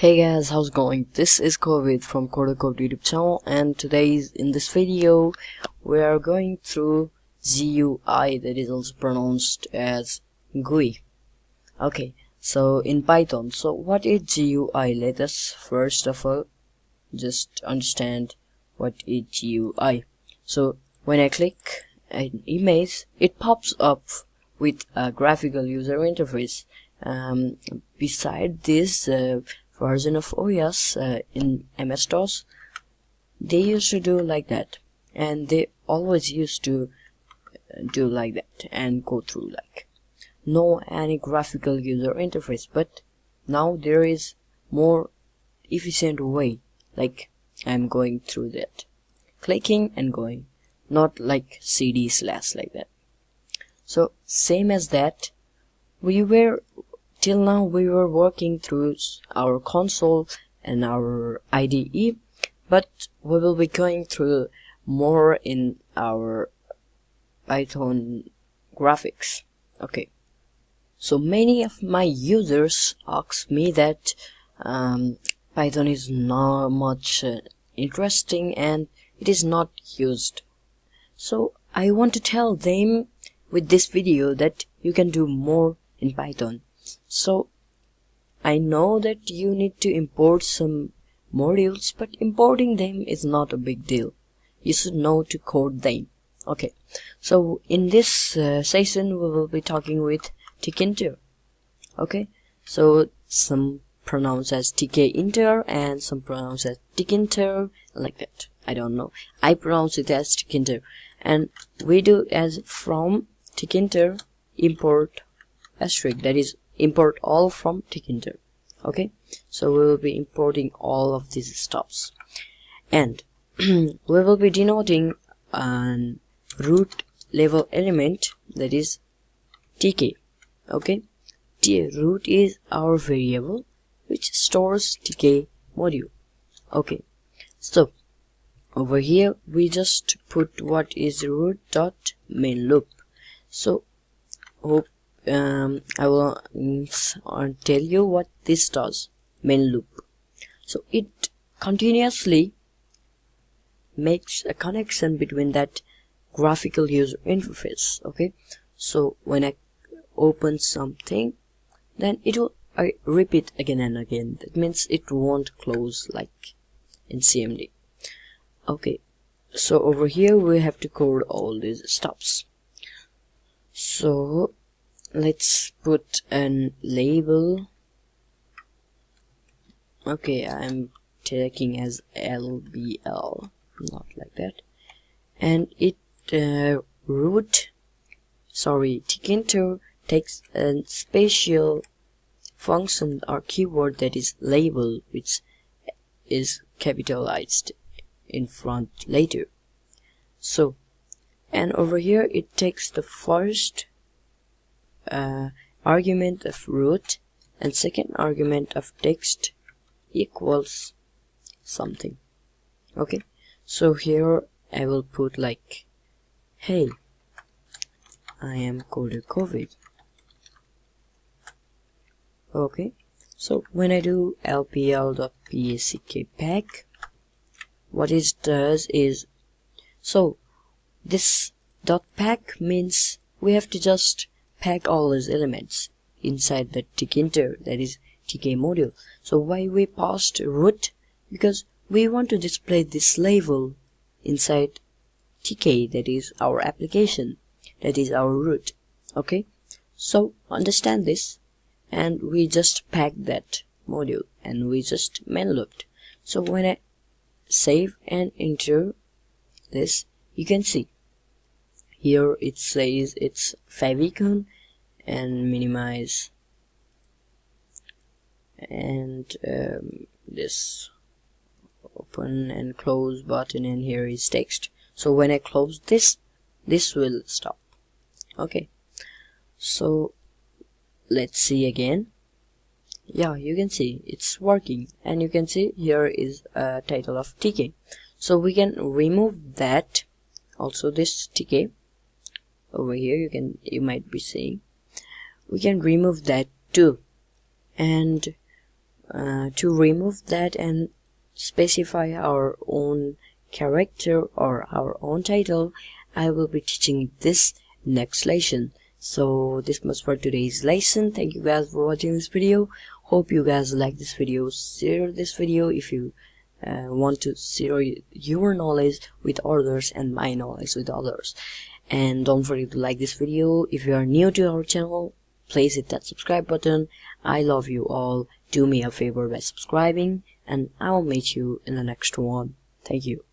Hey guys, how's it going? This is Kovid from Kovid YouTube channel, and in this video we are going through GUI, that is also pronounced as GUI. Okay, so in Python, so what is GUI? Let us first of all just understand what is GUI. So when I click an image, it pops up with a graphical user interface. Beside this version of OS in MS-DOS, they used to do like that, and they always used to do like that and go through like no any graphical user interface. But now there is more efficient way, like I'm going through that, clicking and going, not like cd/ like that. So same as that, till now we were working through our console and our IDE, but we will be going through more in our Python graphics. Okay, so many of my users ask me that Python is not much interesting and it is not used. So I want to tell them with this video that you can do more in Python. So I know that you need to import some modules, but importing them is not a big deal. You should know to code them. Okay, so in this session we will be talking with Tkinter. Okay, so some pronounce as Tkinter and some pronounce as Tkinter, like that. I don't know. I pronounce it as Tkinter, and we do as from Tkinter import asterisk, that is import all from Tkinter. Okay, so we will be importing all of these stuffs, and we will be denoting an root level element, that is tk. Okay, root is our variable which stores tk module. Okay, so over here we just put what is root dot main loop. So hope I will tell you what this does. Main loop, so it continuously makes a connection between that graphical user interface. Okay, so when I open something, then it will repeat again and again. That means it won't close like in CMD. Okay, so over here we have to code all these stops. So let's put an label. Okay, I'm taking as LBL, not like that. And it Tkinter takes a special function or keyword, that is label, which is capitalized in front later. So, and over here it takes the first argument of root and second argument of text equals something. Okay, so here I will put like, hey, I am Kovid. Okay, so when I do lpl.pack, what it does is, so this .pack means we have to just pack all these elements inside the Tkinter, that is tk module. So why we passed root? Because we want to display this label inside tk, that is our application, that is our root. Okay, so understand this, and we just pack that module and we just main looped. So when I save and enter this, you can see here it says it's favicon, and minimize, and this open and close button, and here is text. So when I close this will stop. Okay, so let's see again. Yeah, you can see it's working, and you can see here is a title of tk. So we can remove that. Also this tk over here, you might be seeing, we can remove that too, and to remove that and specify our own character or our own title, I will be teaching this next lesson. So this much for today's lesson. Thank you guys for watching this video. Hope you guys like this video. Share this video if you want to share your knowledge with others and my knowledge with others. And don't forget to like this video. If you are new to our channel, please hit that subscribe button. I love you all. Do me a favor by subscribing, and I'll meet you in the next one. Thank you.